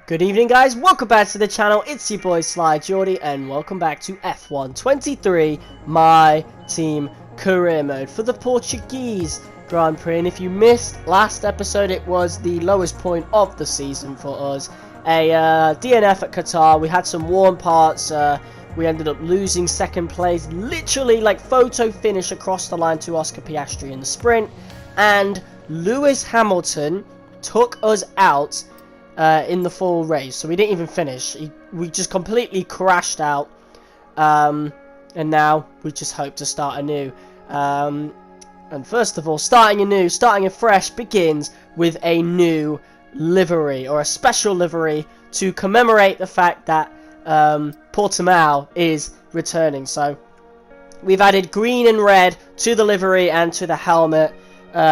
Good evening, guys. Welcome back to the channel. It's your boy Sly Geordie, and welcome back to F1 23 My Team career mode for the Portuguese Grand Prix. And if you missed last episode, it was the lowest point of the season for us. A DNF at Qatar. We had some warm parts. We ended up losing second place, literally like photo finish across the line to Oscar Piastri in the sprint, and Lewis Hamilton took us out in the full race, so we didn't even finish. We just completely crashed out, and now we just hope to start anew. And first of all, starting afresh begins with a new livery, or a special livery, to commemorate the fact that Portimao is returning. So we've added green and red to the livery and to the helmet,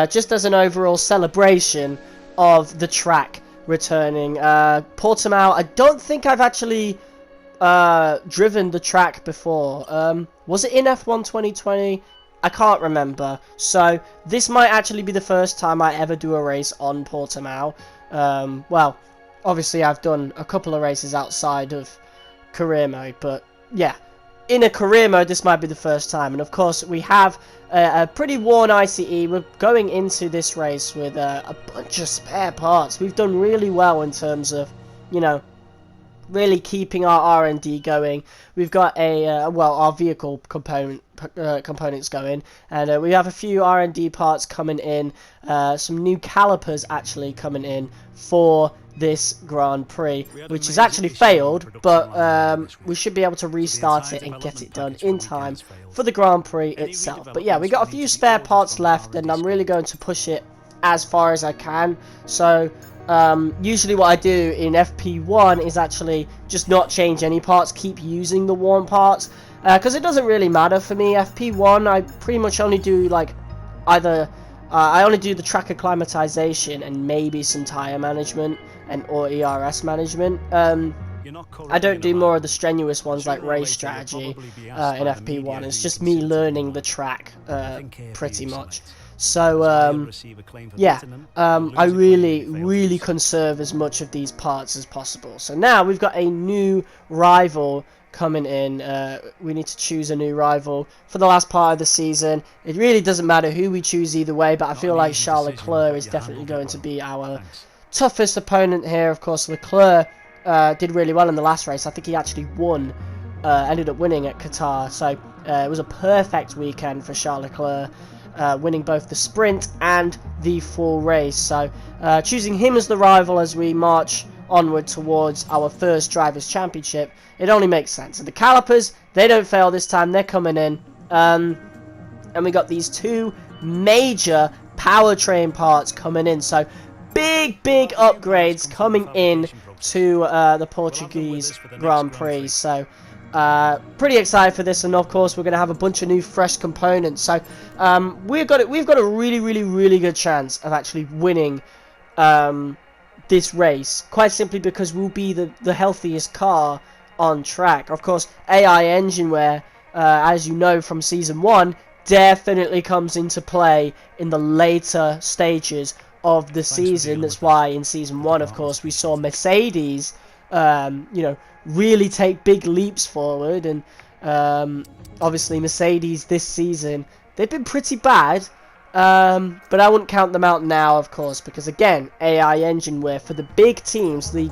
just as an overall celebration of the track returning. Portimao, I don't think I've actually driven the track before. Was it in F1 2020? I can't remember. So this might actually be the first time I ever do a race on Portimao. Well, obviously I've done a couple of races outside of career mode, but yeah, in a career mode this might be the first time. And of course we have a pretty worn ICE. We're going into this race with a bunch of spare parts. We've done really well in terms of, you know, really keeping our R&D going. We've got a well, our vehicle components going, and we have a few R&D parts coming in, some new calipers actually coming in for this Grand Prix, which has actually failed, but we should be able to restart it and get it done in time for the Grand Prix itself. But yeah, we got a few spare parts left, and I'm really going to push it as far as I can. So usually what I do in FP1 is actually just not change any parts, keep using the worn parts, because it doesn't really matter for me. FP1, I pretty much only do like either I only do the track acclimatization and maybe some tire management or ERS management. I don't do more of the strenuous ones like race strategy in FP1. It's just me learning the track pretty much. So yeah, I really conserve as much of these parts as possible. So now we've got a new rival coming in. We need to choose a new rival for the last part of the season. It really doesn't matter who we choose either way, but I feel like Charles Leclerc is definitely going to be our toughest opponent here. Of course, Leclerc did really well in the last race. I think he actually won, ended up winning at Qatar. So it was a perfect weekend for Charles Leclerc, winning both the sprint and the full race. So choosing him as the rival as we march onward towards our first Drivers' Championship, it only makes sense. And the calipers, they don't fail this time. They're coming in. And we got these two major powertrain parts coming in. So big upgrades coming in to the Portuguese Grand Prix. So pretty excited for this, and of course we're going to have a bunch of new fresh components. So we've got a really good chance of actually winning this race, quite simply because we'll be the healthiest car on track. Of course, AI engine wear, as you know from season 1, definitely comes into play in the later stages of the season. That's why in season 1, of course, we saw Mercedes you know, really take big leaps forward, and obviously Mercedes this season, they've been pretty bad, but I wouldn't count them out now, of course, because again, AI engine wear for the big teams, the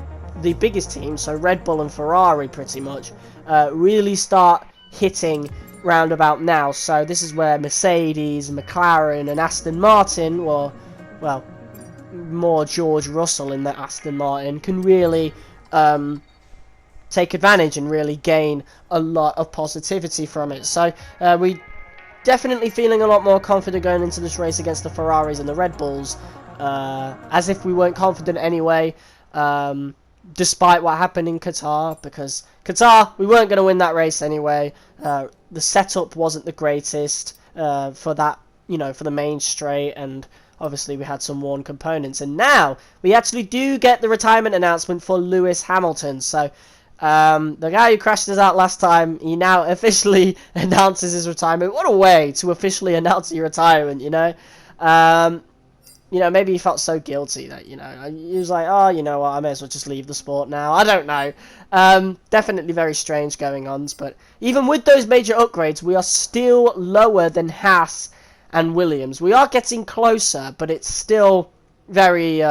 biggest teams, so Red Bull and Ferrari pretty much, really start hitting round about now. So this is where Mercedes, McLaren and Aston Martin, or well, more George Russell in the Aston Martin, can really take advantage and really gain a lot of positivity from it. So we definitely feeling a lot more confident going into this race against the Ferraris and the Red Bulls, as if we weren't confident anyway, despite what happened in Qatar, because Qatar, we weren't going to win that race anyway. The setup wasn't the greatest for that, you know, for the main straight, and obviously we had some worn components. And now we actually do get the retirement announcement for Lewis Hamilton. So the guy who crashed us out last time, he now officially announces his retirement. What a way to officially announce your retirement, you know. you know, maybe he felt so guilty that, you know, he was like, oh, you know what, I may as well just leave the sport now. I don't know. Definitely very strange going-ons, but even with those major upgrades, we are still lower than Haas and Williams. We are getting closer, but it's still very,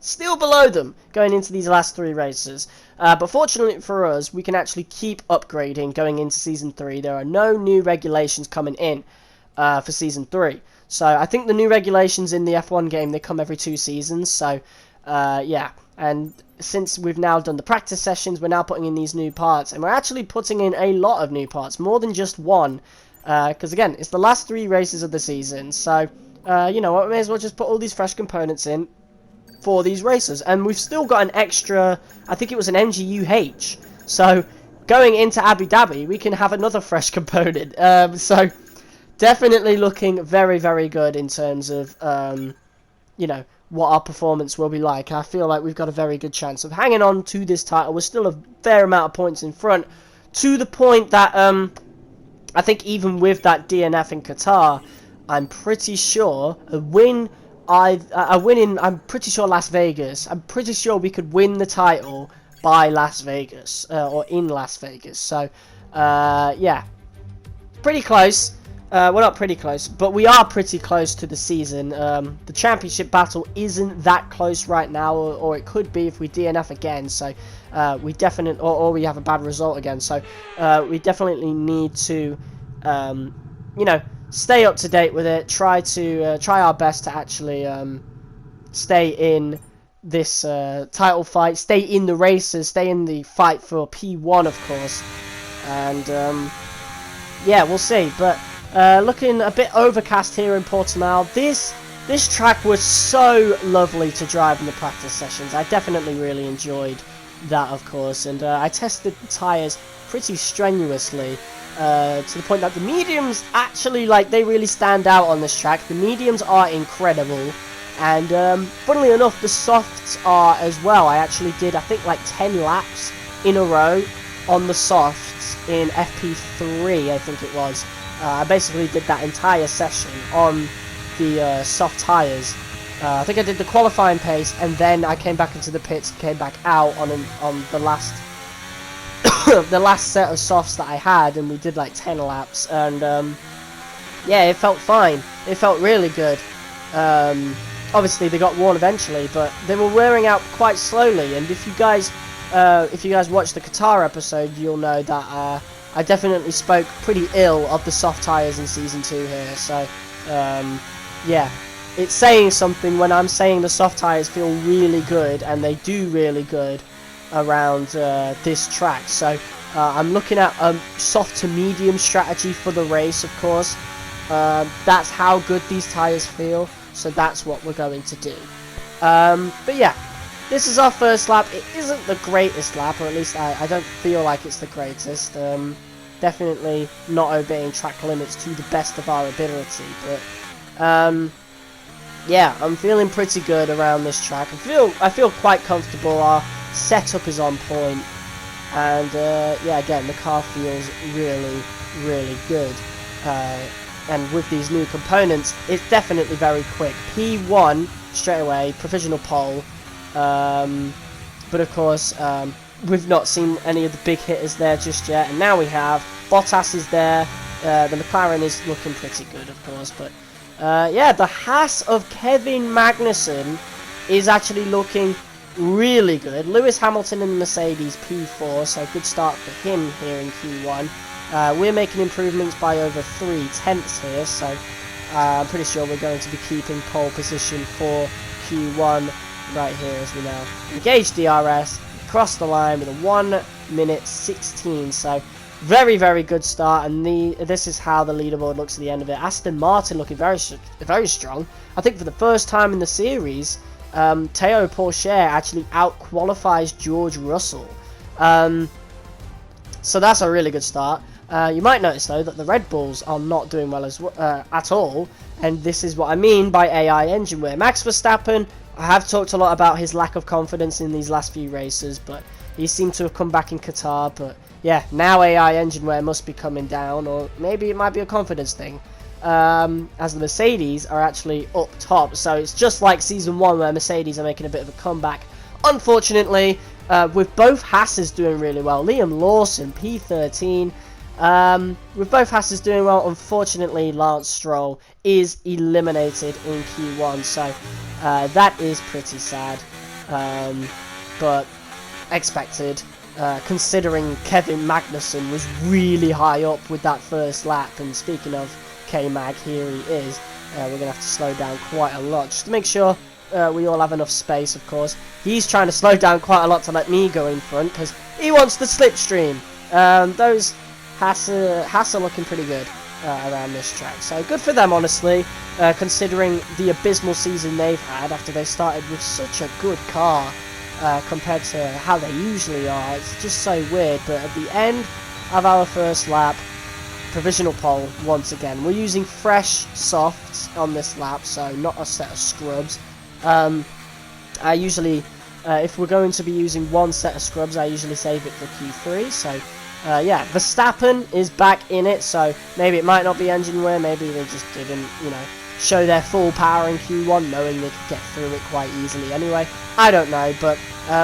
still below them going into these last 3 races. But fortunately for us, we can actually keep upgrading going into Season 3. There are no new regulations coming in for Season 3. So I think the new regulations in the F1 game, they come every 2 seasons. So yeah, and since we've now done the practice sessions, we're now putting in these new parts, and we're actually putting in a lot of new parts, more than just one, because again, it's the last 3 races of the season. So you know what, we may as well just put all these fresh components in for these races, and we've still got an extra, I think it was an MGUH, so going into Abu Dhabi we can have another fresh component. So definitely looking very, very good in terms of you know, what our performance will be like. I feel like we've got a very good chance of hanging on to this title. We're still a fair amount of points in front, to the point that I think even with that DNF in Qatar, I'm pretty sure a win in, I'm pretty sure, Las Vegas. I'm pretty sure we could win the title by Las Vegas, or in Las Vegas. So, yeah, pretty close. We're not pretty close, but we are pretty close to the season. The championship battle isn't that close right now, or it could be if we DNF again. So, we definitely, or we have a bad result again. So, we definitely need to, you know, stay up to date with it. Try our best to actually stay in this title fight, stay in the races, stay in the fight for P1, of course. And yeah, we'll see. But looking a bit overcast here in Portimao. This track was so lovely to drive in the practice sessions. I definitely really enjoyed that, of course, and I tested the tyres pretty strenuously. To the point that the mediums actually, like, they really stand out on this track. The mediums are incredible, and funnily enough, the softs are as well. I actually did, I think, like 10 laps in a row on the softs in FP3, I think it was. I basically did that entire session on the soft tyres. I think I did the qualifying pace, and then I came back into the pits, came back out on the last the last set of softs that I had, and we did like 10 laps, and yeah, it felt fine. It felt really good. Obviously they got worn eventually, but they were wearing out quite slowly, and if you guys watched the Qatar episode, you'll know that I definitely spoke pretty ill of the soft tyres in Season 2 here. So yeah, it's saying something when I'm saying the soft tyres feel really good, and they do really good around this track. So I'm looking at a soft to medium strategy for the race, of course. That's how good these tyres feel, so that's what we're going to do. But yeah, this is our first lap. It isn't the greatest lap, or at least I don't feel like it's the greatest. Definitely not obeying track limits to the best of our ability, but yeah, I'm feeling pretty good around this track. I feel quite comfortable. Our setup is on point, and yeah, again, the car feels really, really good. And with these new components, it's definitely very quick. P1 straight away, provisional pole. But of course, we've not seen any of the big hitters there just yet, and now we have. Bottas is there. The McLaren is looking pretty good, of course, but yeah, the Haas of Kevin Magnussen is actually looking really good. Lewis Hamilton in the Mercedes P4, so good start for him here in Q1. We're making improvements by over 3/10 here, so I'm pretty sure we're going to be keeping pole position for Q1 right here as we now engage DRS, cross the line with a 1:16, so very, very good start, and this is how the leaderboard looks at the end of it. Aston Martin looking very, very strong. I think for the first time in the series, Théo Pourchaire actually out-qualifies George Russell. So that's a really good start. You might notice, though, that the Red Bulls are not doing well at all, and this is what I mean by AI engine wear. Max Verstappen, I have talked a lot about his lack of confidence in these last few races, but he seemed to have come back in Qatar. But yeah, now AI engine wear must be coming down, or maybe it might be a confidence thing. as the Mercedes are actually up top. So it's just like Season 1 where Mercedes are making a bit of a comeback. Unfortunately, with both Hasses doing really well, Liam Lawson, P13, with both Hasses doing well, unfortunately Lance Stroll is eliminated in Q1, so that is pretty sad, but expected, considering Kevin Magnussen was really high up with that first lap. And speaking of K-Mag, here he is. We're going to have to slow down quite a lot just to make sure we all have enough space, of course. He's trying to slow down quite a lot to let me go in front because he wants the slipstream. Those Haas are looking pretty good around this track, so good for them, honestly, considering the abysmal season they've had after they started with such a good car compared to how they usually are. It's just so weird. But at the end of our first lap, provisional pole once again. We're using fresh softs on this lap, so not a set of scrubs. I usually, if we're going to be using one set of scrubs, I usually save it for Q3, so yeah, Verstappen is back in it, so maybe it might not be engine wear, maybe they just didn't, you know, show their full power in Q1, knowing they could get through it quite easily anyway. I don't know, but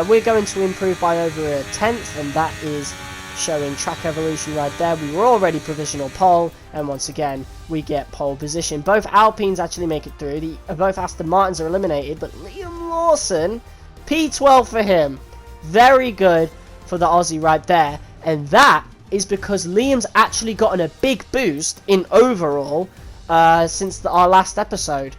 we're going to improve by over a tenth, and that is showing track evolution right there. We were already provisional pole, and once again, we get pole position. Both Alpines actually make it through. Both Aston Martins are eliminated, but Liam Lawson, P12 for him. Very good for the Aussie right there. And that is because Liam's actually gotten a big boost in overall since our last episode.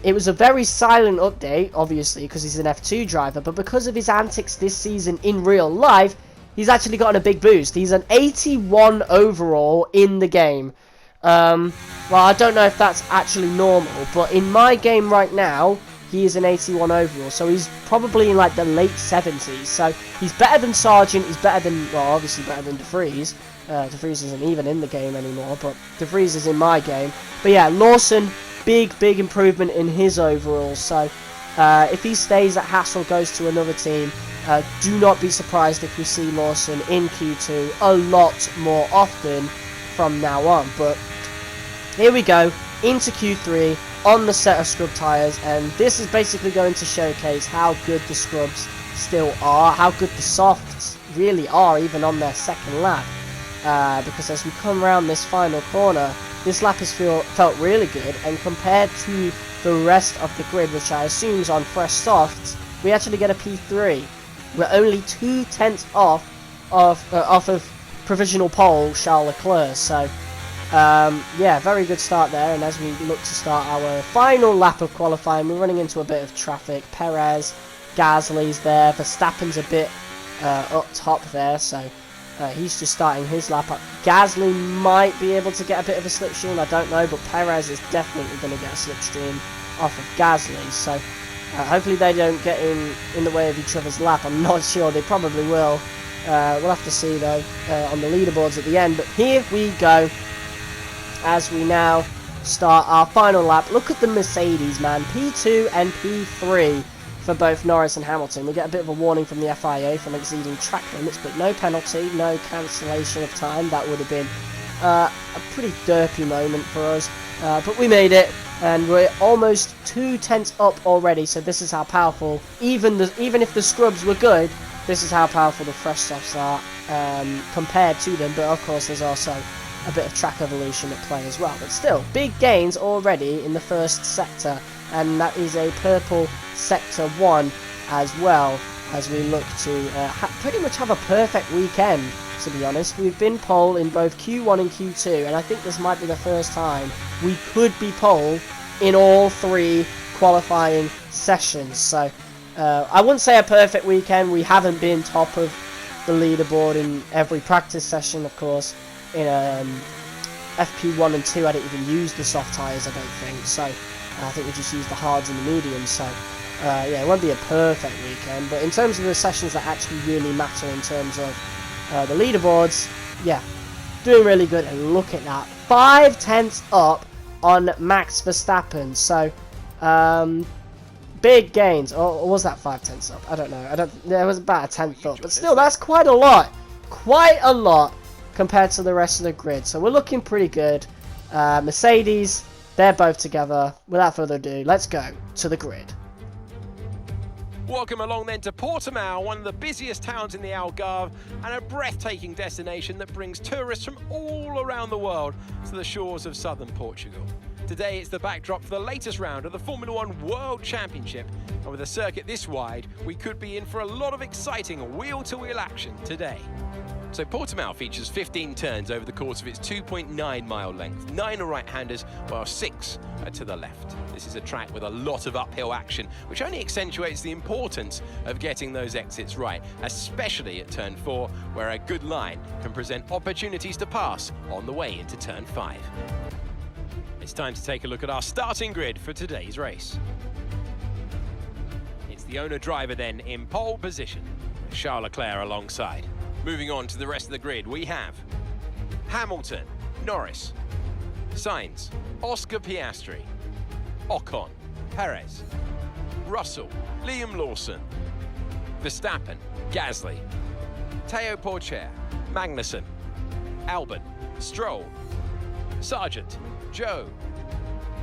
It was a very silent update, obviously, because he's an F2 driver, but because of his antics this season in real life, he's actually gotten a big boost. He's an 81 overall in the game. Well, I don't know if that's actually normal, but in my game right now, he is an 81 overall, so he's probably in like the late 70s. So he's better than Sargent, he's better than, well, obviously better than De Vries. De Vries isn't even in the game anymore, but De Vries is in my game. But yeah, Lawson, big improvement in his overall. So if he stays at Haas or goes to another team, do not be surprised if we see Lawson in Q2 a lot more often from now on. But here we go, into Q3 on the set of scrub tyres, and this is basically going to showcase how good the scrubs still are, how good the softs really are even on their second lap, because as we come around this final corner, this lap has felt really good, and compared to the rest of the grid, which I assume is on fresh softs, we actually get a P3. We're only 2/10 off of provisional pole Charles Leclerc, so yeah, very good start there. And as we look to start our final lap of qualifying, we're running into a bit of traffic. Perez, Gasly's there, Verstappen's a bit up top there, so he's just starting his lap up. Gasly might be able to get a bit of a slipstream, I don't know, but Perez is definitely going to get a slipstream off of Gasly, so hopefully they don't get in the way of each other's lap. I'm not sure, they probably will. We'll have to see though on the leaderboards at the end, but here we go as we now start our final lap. Look at the Mercedes, man. P2 and P3 for both Norris and Hamilton. We get a bit of a warning from the FIA from exceeding track limits, but no penalty, no cancellation of time. That would have been a pretty derpy moment for us, but we made it, and we're almost 2/10 up already. So this is how powerful, even if the scrubs were good, this is how powerful the fresh softs are compared to them. But of course, there's also a bit of track evolution at play as well. But still, big gains already in the first sector, and that is a purple sector 1 as well, as we look to pretty much have a perfect weekend, to be honest. We've been pole in both Q1 and Q2, and I think this might be the first time we could be pole in all 3 qualifying sessions. So I wouldn't say a perfect weekend. We haven't been top of the leaderboard in every practice session, of course. In FP1 and 2, I didn't even use the soft tyres, I don't think. So I think we just used the hards and the mediums. So yeah, it won't be a perfect weekend, but in terms of the sessions that actually really matter in terms of the leaderboards, yeah, doing really good. And look at that, 5/10 up on Max Verstappen. So big gains, or was that 5/10 up? I don't know. There was about a 10th up, but still, that's quite a lot compared to the rest of the grid. So we're looking pretty good. Mercedes, they're both together. Without further ado, let's go to the grid. Welcome along then to Portimao, one of the busiest towns in the Algarve and a breathtaking destination that brings tourists from all around the world to the shores of southern Portugal. Today it's the backdrop for the latest round of the Formula One World Championship, and with a circuit this wide, we could be in for a lot of exciting wheel-to-wheel action today. So Portimao features 15 turns over the course of its 2.9 mile length, 9 are right-handers while 6 are to the left. This is a track with a lot of uphill action, which only accentuates the importance of getting those exits right, especially at turn 4, where a good line can present opportunities to pass on the way into turn 5. It's time to take a look at our starting grid for today's race. It's the owner-driver then in pole position, with Charles Leclerc alongside. Moving on to the rest of the grid, we have Hamilton, Norris, Sainz, Oscar Piastri, Ocon, Perez, Russell, Liam Lawson, Verstappen, Gasly, Teo Porcher, Magnussen, Albon, Stroll, Sargent, Joe,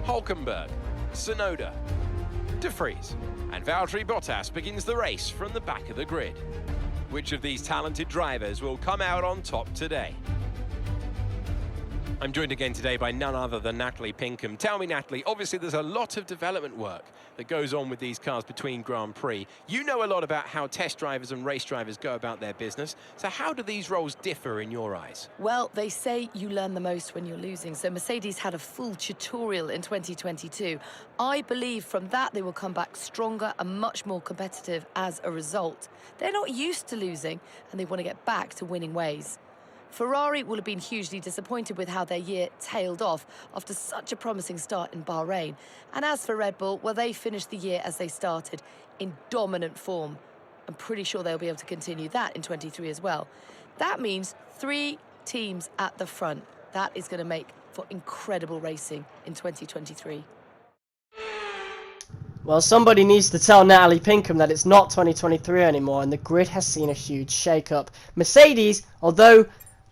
Hulkenberg, Tsunoda, De Vries, and Valtteri Bottas begins the race from the back of the grid. Which of these talented drivers will come out on top today? I'm joined again today by none other than Natalie Pinkham. Tell me, Natalie, obviously there's a lot of development work that goes on with these cars between Grand Prix. You know a lot about how test drivers and race drivers go about their business. So how do these roles differ in your eyes? Well, they say you learn the most when you're losing. So Mercedes had a full tutorial in 2022. I believe from that they will come back stronger and much more competitive as a result. They're not used to losing and they want to get back to winning ways. Ferrari will have been hugely disappointed with how their year tailed off after such a promising start in Bahrain. And as for Red Bull, well, they finished the year as they started, in dominant form. I'm pretty sure they'll be able to continue that in 23 as well. That means 3 teams at the front. That is going to make for incredible racing in 2023. Well, somebody needs to tell Natalie Pinkham that it's not 2023 anymore, and the grid has seen a huge shake-up. Mercedes, although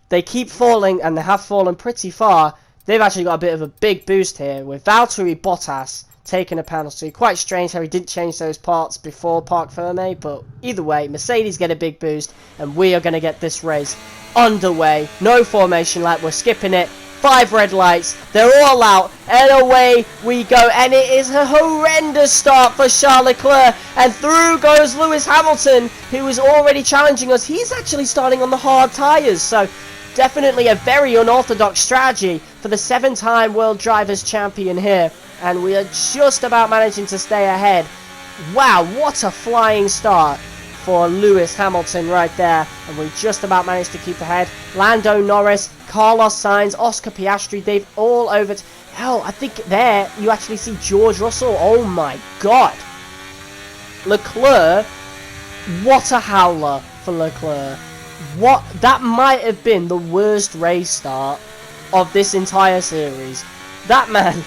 they keep falling, and they have fallen pretty far, they've actually got a bit of a big boost here, with Valtteri Bottas taking a penalty. Quite strange how he didn't change those parts before Parc Fermé, but either way, Mercedes get a big boost, and we are going to get this race underway. No formation lap, we're skipping it. 5 red lights, they're all out, and away we go, and it is a horrendous start for Charles Leclerc, and through goes Lewis Hamilton, who is already challenging us. He's actually starting on the hard tyres, so definitely a very unorthodox strategy for the 7-time World Drivers' Champion here, and we are just about managing to stay ahead. Wow, what a flying start for Lewis Hamilton right there, and we just about managed to keep ahead. Lando Norris, Carlos Sainz, Oscar Piastri, they've all over. Hell, I think there you actually see George Russell. Oh my god. Leclerc, what a howler for Leclerc. What, that might have been the worst race start of this entire series. That man,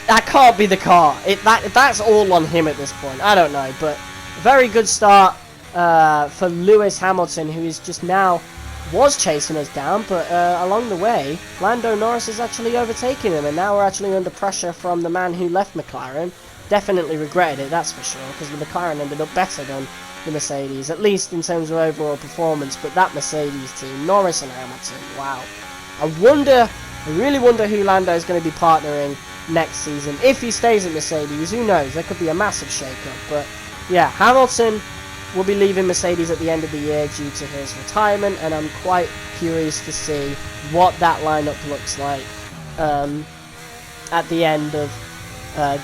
that can't be the car. That's all on him at this point. I don't know, but very good start for Lewis Hamilton, who is just now was chasing us down, but along the way Lando Norris is actually overtaking him, and now we're actually under pressure from the man who left McLaren. Definitely regretted it, that's for sure, because the McLaren ended up better than the Mercedes, at least in terms of overall performance. But that Mercedes team, Norris and Hamilton, wow. I really wonder who Lando is going to be partnering next season. If he stays at Mercedes, who knows, there could be a massive shake-up. But yeah, Hamilton will be leaving Mercedes at the end of the year due to his retirement, and I'm quite curious to see what that lineup looks like at the end of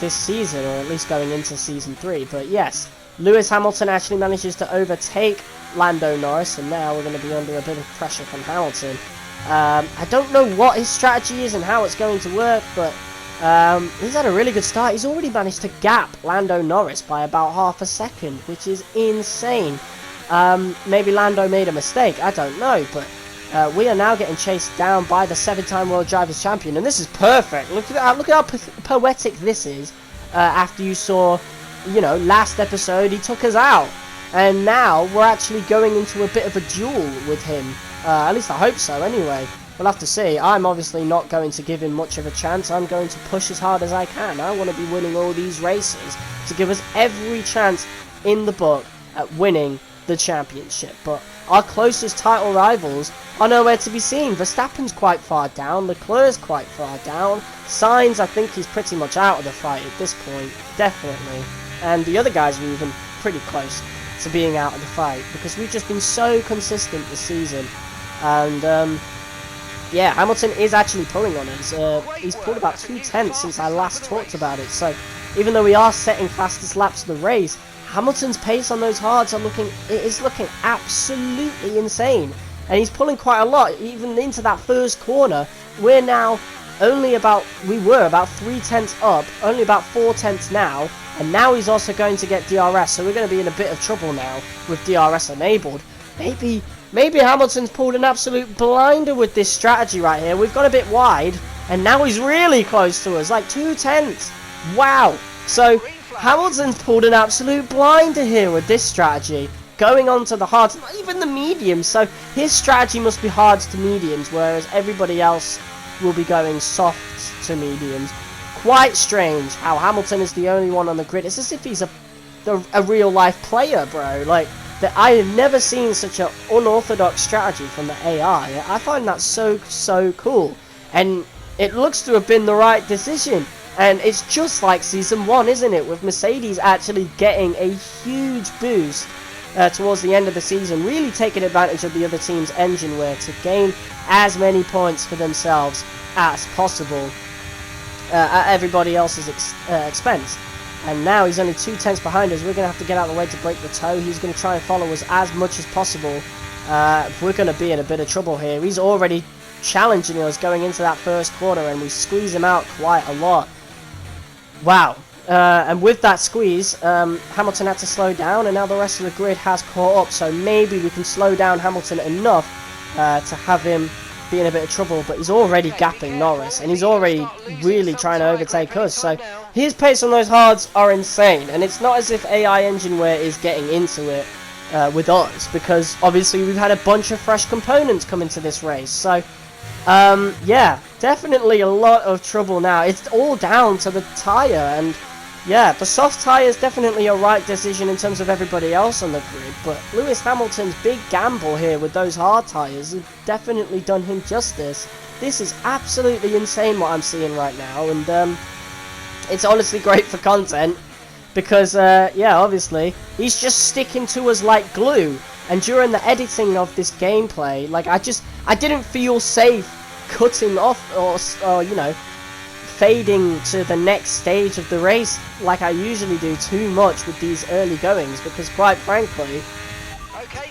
this season, or at least going into season 3. But yes, Lewis Hamilton actually manages to overtake Lando Norris, and now we're going to be under a bit of pressure from Hamilton. I don't know what his strategy is and how it's going to work, but he's had a really good start. He's already managed to gap Lando Norris by about half a second, which is insane. Maybe Lando made a mistake, I don't know, but we are now getting chased down by the 7-time World Drivers' Champion, and this is perfect. Look at how poetic this is. After you saw, you know, last episode he took us out, and now we're actually going into a bit of a duel with him. At least I hope so anyway. we'll have to see. I'm obviously not going to give him much of a chance. I'm going to push as hard as I can. I want to be winning all these races to give us every chance in the book at winning the championship. But our closest title rivals are nowhere to be seen. Verstappen's quite far down, Leclerc's quite far down, Sainz, I think he's pretty much out of the fight at this point, definitely. And the other guys are even pretty close to being out of the fight, because we've just been so consistent this season. And yeah, Hamilton is actually pulling on us. He's pulled about 2/10 since I last talked about it. So even though we are setting fastest laps of the race, Hamilton's pace on those hards is looking absolutely insane. And he's pulling quite a lot, even into that first corner. We're now we were about 3/10 up, only about 4/10 now. And now he's also going to get DRS, so we're going to be in a bit of trouble now with DRS enabled. Maybe Hamilton's pulled an absolute blinder with this strategy right here. We've got a bit wide, and now he's really close to us, like 2/10. Wow. So Hamilton's pulled an absolute blinder here with this strategy, going on to the hards, not even the mediums. So his strategy must be hards to mediums, whereas everybody else will be going soft to mediums. Quite strange how Hamilton is the only one on the grid. It's as if he's a real life player, bro. Like, I have never seen such an unorthodox strategy from the AI. I find that so cool, and it looks to have been the right decision. And it's just like Season 1, isn't it? With Mercedes actually getting a huge boost towards the end of the season, really taking advantage of the other team's engine wear to gain as many points for themselves as possible at everybody else's expense. And now he's only 2/10 behind us. We're going to have to get out of the way to break the toe. He's going to try and follow us as much as possible. We're going to be in a bit of trouble here. He's already challenging us going into that first corner, and we squeeze him out quite a lot. Wow. And with that squeeze, Hamilton had to slow down, and now the rest of the grid has caught up. So maybe we can slow down Hamilton enough to have him be in a bit of trouble. But he's already gapping Norris, and he's already really trying to overtake us. So his pace on those hards are insane, and it's not as if AI engine wear is getting into it with us, because obviously we've had a bunch of fresh components come into this race. So yeah, definitely a lot of trouble now. It's all down to the tyre, and yeah, the soft tyre is definitely a right decision in terms of everybody else on the grid, but Lewis Hamilton's big gamble here with those hard tyres has definitely done him justice. This is absolutely insane what I'm seeing right now, and it's honestly great for content, because yeah, obviously he's just sticking to us like glue. And during the editing of this gameplay, like, I didn't feel safe cutting off or you know, fading to the next stage of the race like I usually do too much with these early goings, because quite frankly,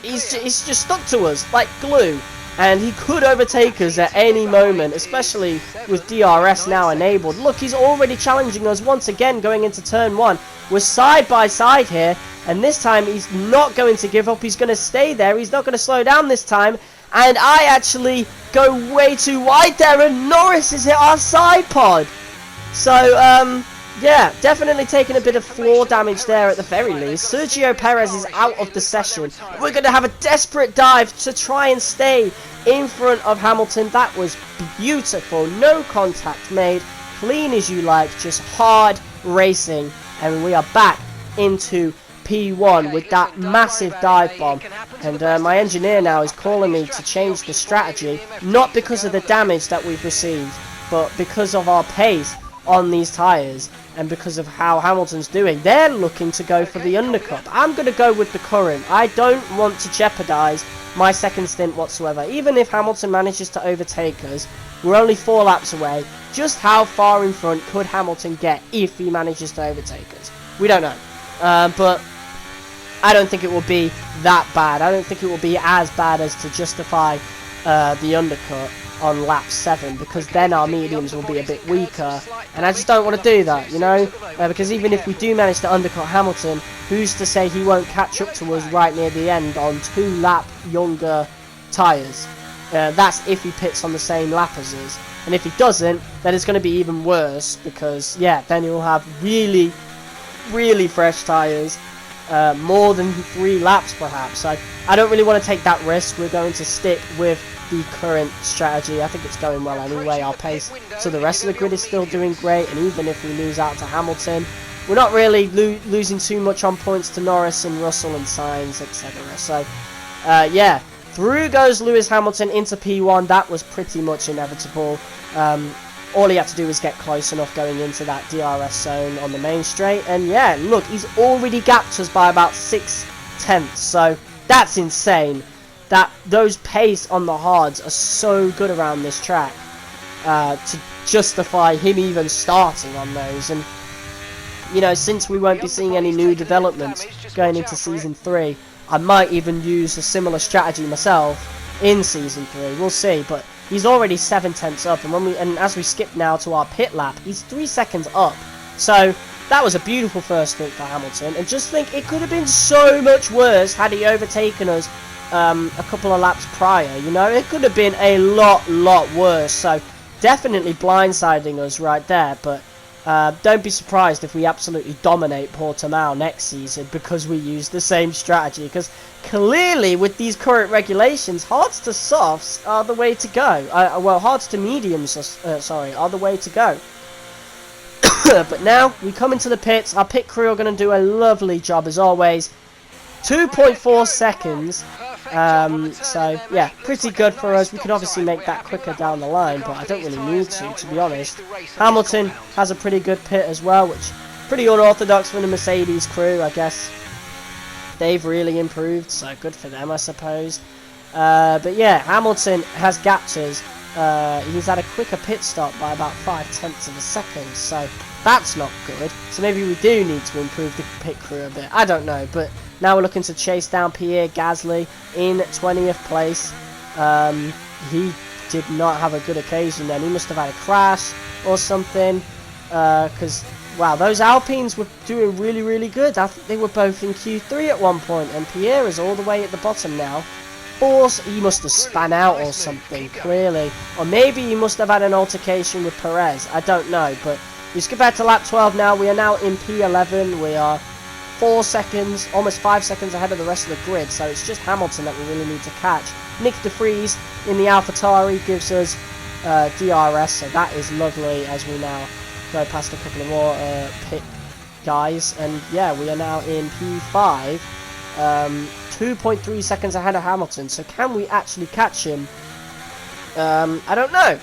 he's just stuck to us like glue, and he could overtake us at any moment, especially with DRS now enabled. Look, he's already challenging us once again going into turn 1. We're side by side here, and this time he's not going to give up. He's going to stay there. He's not going to slow down this time. And I actually go way too wide there, and Norris has hit our side pod. So, yeah, definitely taking a bit of floor damage there at the very least. Sergio Perez is out of the session. We're going to have a desperate dive to try and stay in front of Hamilton. That was beautiful. No contact made. Clean as you like. Just hard racing. And we are back into P1 with that massive dive bomb. And my engineer now is calling me to change the strategy, not because of the damage that we've received, but because of our pace on these tyres, and because of how Hamilton's doing. They're looking to go for the undercut. I'm going to go with the current. I don't want to jeopardise my second stint whatsoever. Even if Hamilton manages to overtake us, we're only 4 laps away. Just how far in front could Hamilton get if he manages to overtake us? We don't know. But I don't think it will be that bad. I don't think it will be as bad as to justify the undercut on lap 7, because then our mediums will be a bit weaker, and I just don't want to do that, you know, because even if we do manage to undercut Hamilton, who's to say he won't catch up to us right near the end on 2 lap younger tyres? That's if he pits on the same lap as us, and if he doesn't, then it's going to be even worse, because yeah, then he'll have really fresh tyres, more than 3 laps perhaps. I don't really want to take that risk. We're going to stick with the current strategy. I think it's going well anyway. Our pace to the rest of the grid is still doing great, and even if we lose out to Hamilton, we're not really losing too much on points to Norris and Russell and Sainz, etc. So yeah, through goes Lewis Hamilton into P1. That was pretty much inevitable. All he had to do was get close enough going into that DRS zone on the main straight, and yeah, look, he's already gapped us by about 6/10, so that's insane. That those pace on the hards are so good around this track to justify him even starting on those. And you know, since we won't be seeing any new developments going into Season 3, I might even use a similar strategy myself in Season 3. We'll see, but he's already 7/10 up, and as we skip now to our pit lap, he's 3 seconds up. So that was a beautiful first stint for Hamilton, and just think it could have been so much worse had he overtaken us a couple of laps prior. You know, it could have been a lot worse. So definitely blindsiding us right there, but don't be surprised if we absolutely dominate Portimao next season because we use the same strategy, because clearly with these current regulations, hards to softs are the way to go. Well, hards to mediums are the way to go. But now we come into the pits. Our pit crew are going to do a lovely job as always. 2.4 seconds. So yeah, pretty good for us. We could obviously make that quicker down the line, but I don't really need to be honest. Hamilton has a pretty good pit as well, which pretty unorthodox for the Mercedes crew, I guess. They've really improved, so good for them, I suppose. But yeah, Hamilton has gapped us. He's had a quicker pit stop by about 5/10 of a second, so that's not good. So maybe we do need to improve the pit crew a bit. I don't know, but now we're looking to chase down Pierre Gasly in 20th place. He did not have a good occasion then. He must have had a crash or something, because wow, those Alpines were doing really good. I think they were both in Q3 at one point, and Pierre is all the way at the bottom now. He must have span out or something, clearly. Or maybe he must have had an altercation with Perez. I don't know, but we skip back to lap 12 now. We are now in P11. We are 4 seconds, almost 5 seconds ahead of the rest of the grid, so it's just Hamilton that we really need to catch. Nick de Vries in the AlphaTauri gives us DRS, so that is lovely as we now go past a couple of more pit guys. And yeah, we are now in P5. 2.3 seconds ahead of Hamilton, so can we actually catch him? I don't know.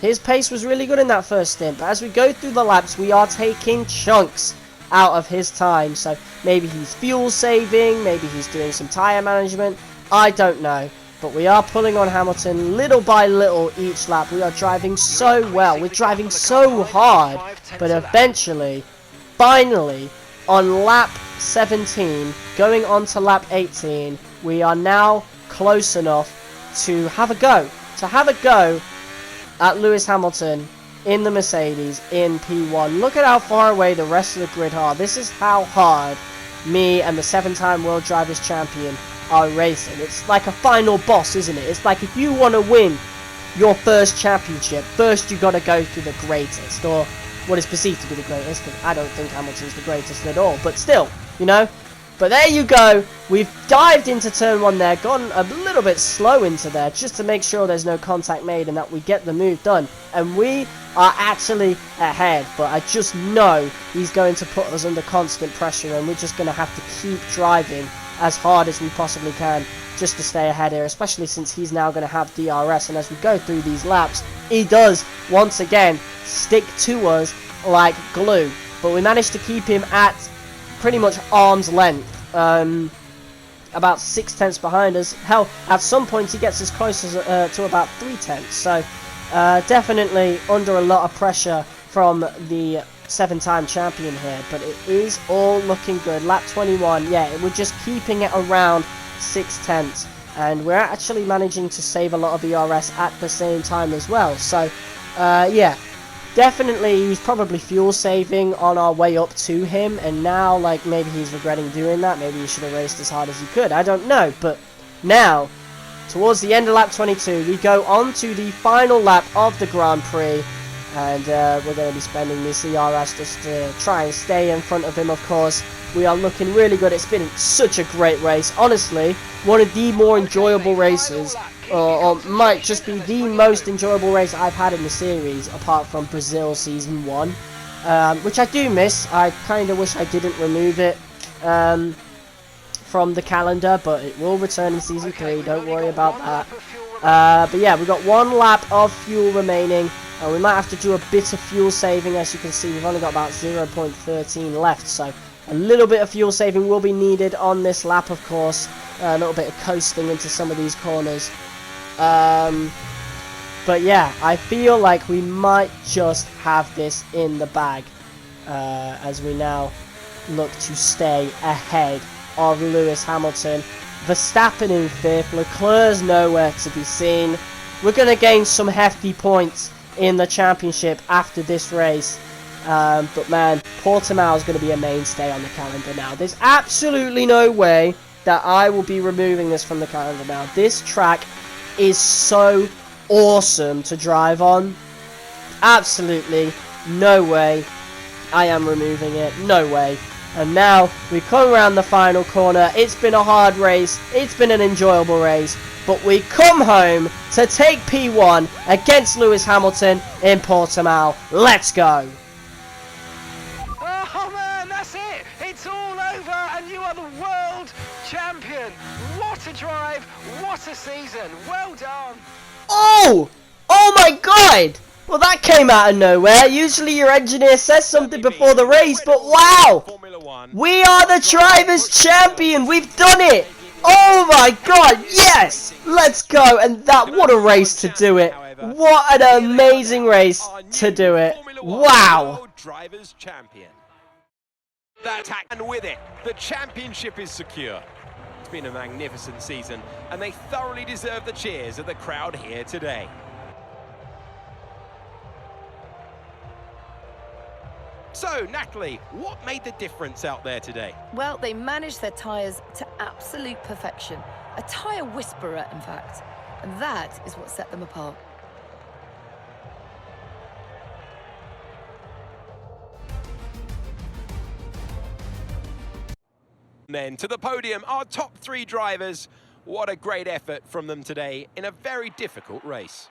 His pace was really good in that first stint, but as we go through the laps, we are taking chunks out of his time. So maybe he's fuel saving, maybe he's doing some tyre management, I don't know. But we are pulling on Hamilton little by little each lap. We are driving so well, we're driving so hard, but eventually, finally, on lap 17, going on to lap 18, we are now close enough to have a go. To have a go at Lewis Hamilton in the Mercedes in P1. Look at how far away the rest of the grid are. This is how hard me and the 7-time World Drivers Champion are racing. It's like a final boss, isn't it? It's like if you want to win your first championship, first you got to go through the greatest, or what is perceived to be the greatest, because I don't think Hamilton's the greatest at all, but still, you know. But there you go, we've dived into turn 1 there, gone a little bit slow into there, just to make sure there's no contact made and that we get the move done. And we are actually ahead, but I just know he's going to put us under constant pressure, and we're just going to have to keep driving as hard as we possibly can just to stay ahead here, especially since he's now going to have DRS. And as we go through these laps, he does once again stick to us like glue, but we managed to keep him at pretty much arm's length, about 6/10 behind us. Hell, at some points he gets as close as to about 3/10, so definitely under a lot of pressure from the 7-time champion here, but it is all looking good. Lap 21, yeah, we're just keeping it around 6/10, and we're actually managing to save a lot of DRS at the same time as well. So yeah, definitely he was probably fuel saving on our way up to him, and now like maybe he's regretting doing that. Maybe he should have raced as hard as he could, I don't know. But now towards the end of lap 22, we go on to the final lap of the Grand Prix. And we're going to be spending the CRS just to try and stay in front of him, of course. We are looking really good. It's been such a great race. Honestly, one of the more enjoyable races, or might just be the most enjoyable race I've had in the series, apart from Brazil Season 1, which I do miss. I kind of wish I didn't remove it from the calendar, but it will return in Season 3. Don't worry about that. But yeah, we've got 1 lap of fuel remaining. We might have to do a bit of fuel saving. As you can see, we've only got about 0.13 left, so a little bit of fuel saving will be needed on this lap, of course. A little bit of coasting into some of these corners. But yeah, I feel like we might just have this in the bag as we now look to stay ahead of Lewis Hamilton. Verstappen in 5th, Leclerc's nowhere to be seen. We're going to gain some hefty points in the championship after this race. But man, Portimao is going to be a mainstay on the calendar now. There's absolutely no way that I will be removing this from the calendar now. This track is so awesome to drive on. Absolutely no way I am removing it. No way. And now we come around the final corner. It's been a hard race. It's been an enjoyable race. But we come home to take P1 against Lewis Hamilton in Portimao. Let's go. Oh man, that's it. It's all over and you are the world champion. What a drive. What a season. Well done. Oh! Oh my god! Well, that came out of nowhere. Usually your engineer says something before the race, but wow! We are the drivers' champion. We've done it. Oh my god, yes! Let's go. And that, what a race to do it. What an amazing race to do it. Wow. Drivers' champion. That attack, and with it, the championship is secure. It's been a magnificent season, and they thoroughly deserve the cheers of the crowd here today. So, Natalie, what made the difference out there today? Well, they managed their tyres to absolute perfection. A tyre whisperer, in fact. And that is what set them apart. And then to the podium, our top 3 drivers. What a great effort from them today in a very difficult race.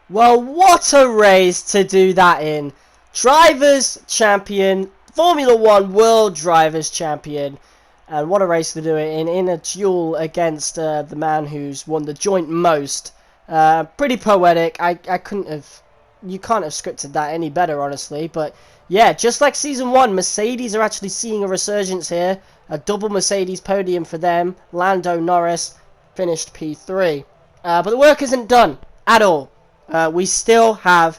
Well, what a race to do that in. Drivers' champion, Formula 1 World Drivers' champion. And what a race to do it in a duel against the man who's won the joint most. Pretty poetic. You can't have scripted that any better, honestly. But yeah, just like Season 1, Mercedes are actually seeing a resurgence here. A double Mercedes podium for them. Lando Norris finished P3. But the work isn't done at all. We still have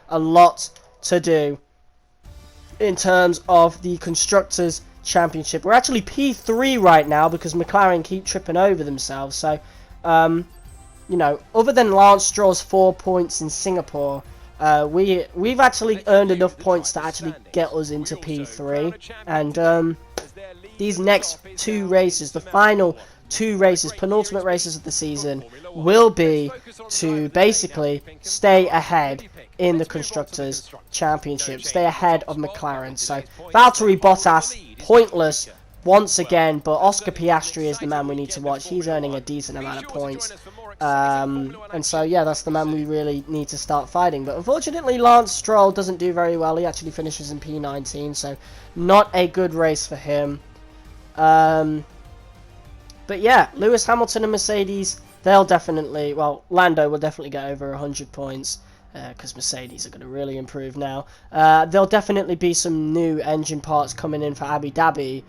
a lot to do in terms of the Constructors' Championship. We're actually P3 right now because McLaren keep tripping over themselves. So, you know, other than Lance Stroll's 4 points in Singapore, we've actually earned enough points to actually get us into P3. And these next 2 races, the final 2 races, penultimate races of the season, will be to basically stay ahead in the Constructors' Championship, stay ahead of McLaren. So Valtteri Bottas, pointless once again, but Oscar Piastri is the man we need to watch. He's earning a decent amount of points. And so, yeah, that's the man we really need to start fighting. But unfortunately, Lance Stroll doesn't do very well. He actually finishes in P19, so not a good race for him. But yeah, Lewis Hamilton and Mercedes, they'll definitely, well, Lando will definitely get over 100 points. Because Mercedes are going to really improve now. There'll definitely be some new engine parts coming in for Abu Dhabi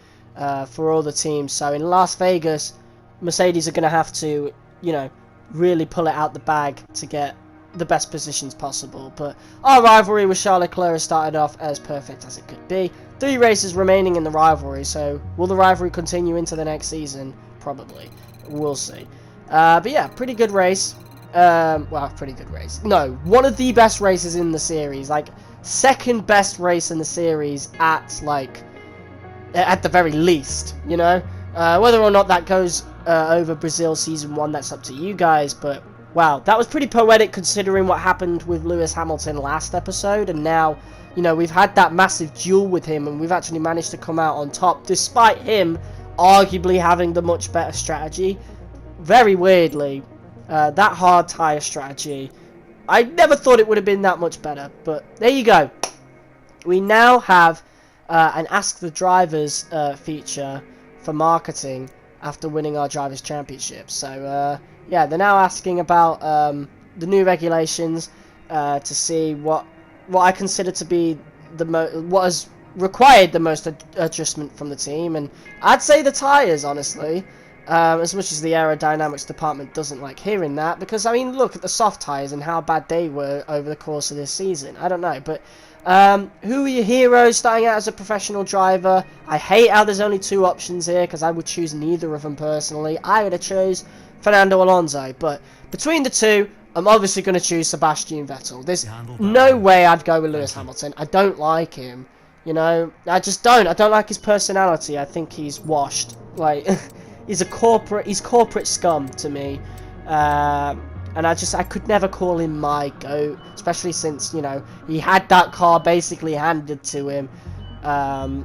for all the teams. So in Las Vegas, Mercedes are going to have to, you know, really pull it out the bag to get the best positions possible. But our rivalry with Charles Leclerc has started off as perfect as it could be. 3 races remaining in the rivalry, so will the rivalry continue into the next season? Probably. We'll see. But yeah, pretty good race. Well, pretty good race. No, one of the best races in the series. Like, second best race in the series at, like, at the very least, you know? Whether or not that goes over Brazil Season 1, that's up to you guys, but wow, that was pretty poetic considering what happened with Lewis Hamilton last episode, and now, you know, we've had that massive duel with him, and we've actually managed to come out on top, despite him arguably having the much better strategy. Very weirdly, that hard tyre strategy, I never thought it would have been that much better, but there you go. We now have an Ask the Drivers feature for marketing after winning our Drivers' Championship. So, yeah, they're now asking about the new regulations to see what I consider to be what has required the most adjustment from the team, and I'd say the tyres, honestly. As much as the aerodynamics department doesn't like hearing that, because, I mean, look at the soft tyres and how bad they were over the course of this season. I don't know, but who are your heroes starting out as a professional driver? I hate how there's only 2 options here, because I would choose neither of them personally. I would have chose Fernando Alonso, but between the two, I'm obviously going to choose Sebastian Vettel. There's no way I'd go with Lewis Hamilton. I don't like him. You know, I just don't. I don't like his personality. I think he's washed. Like, he's corporate scum to me. And I could never call him my GOAT, especially since, you know, he had that car basically handed to him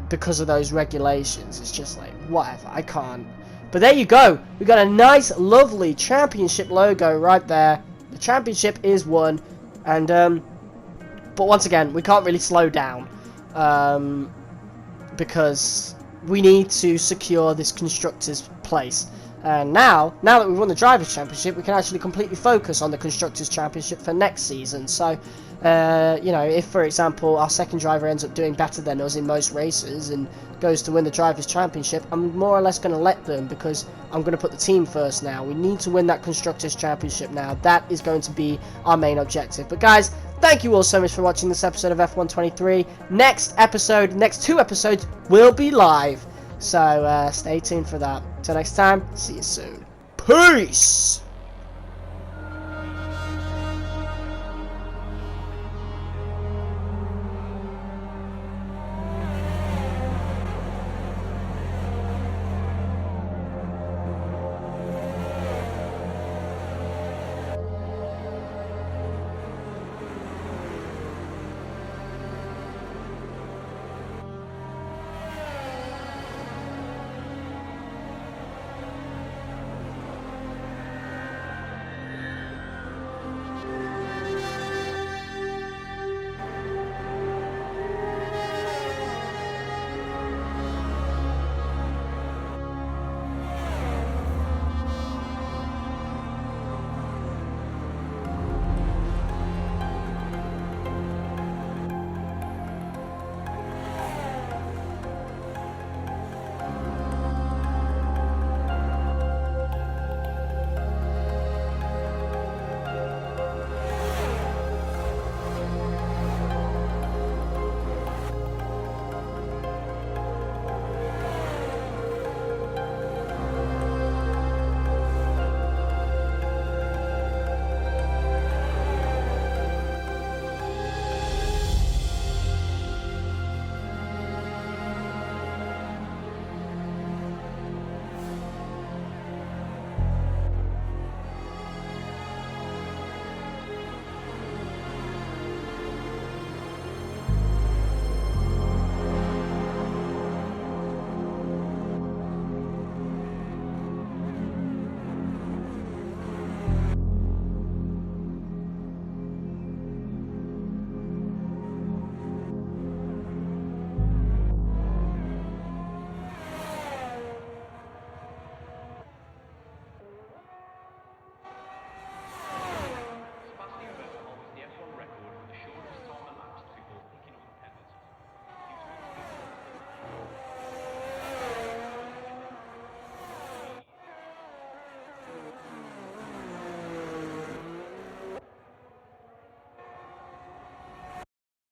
because of those regulations. It's just like, whatever, I can't. But there you go. We got a nice, lovely championship logo right there. The championship is won, and but once again, we can't really slow down because we need to secure this constructors' place. And now that we've won the Drivers' Championship, we can actually completely focus on the Constructors' Championship for next season. So, you know, if, for example, our second driver ends up doing better than us in most races and goes to win the Drivers' Championship, I'm more or less going to let them, because I'm going to put the team first now. We need to win that Constructors' Championship now. That is going to be our main objective. But, guys, thank you all so much for watching this episode of F123. Next 2 episodes will be live. So, stay tuned for that. Till next time, see you soon. Peace!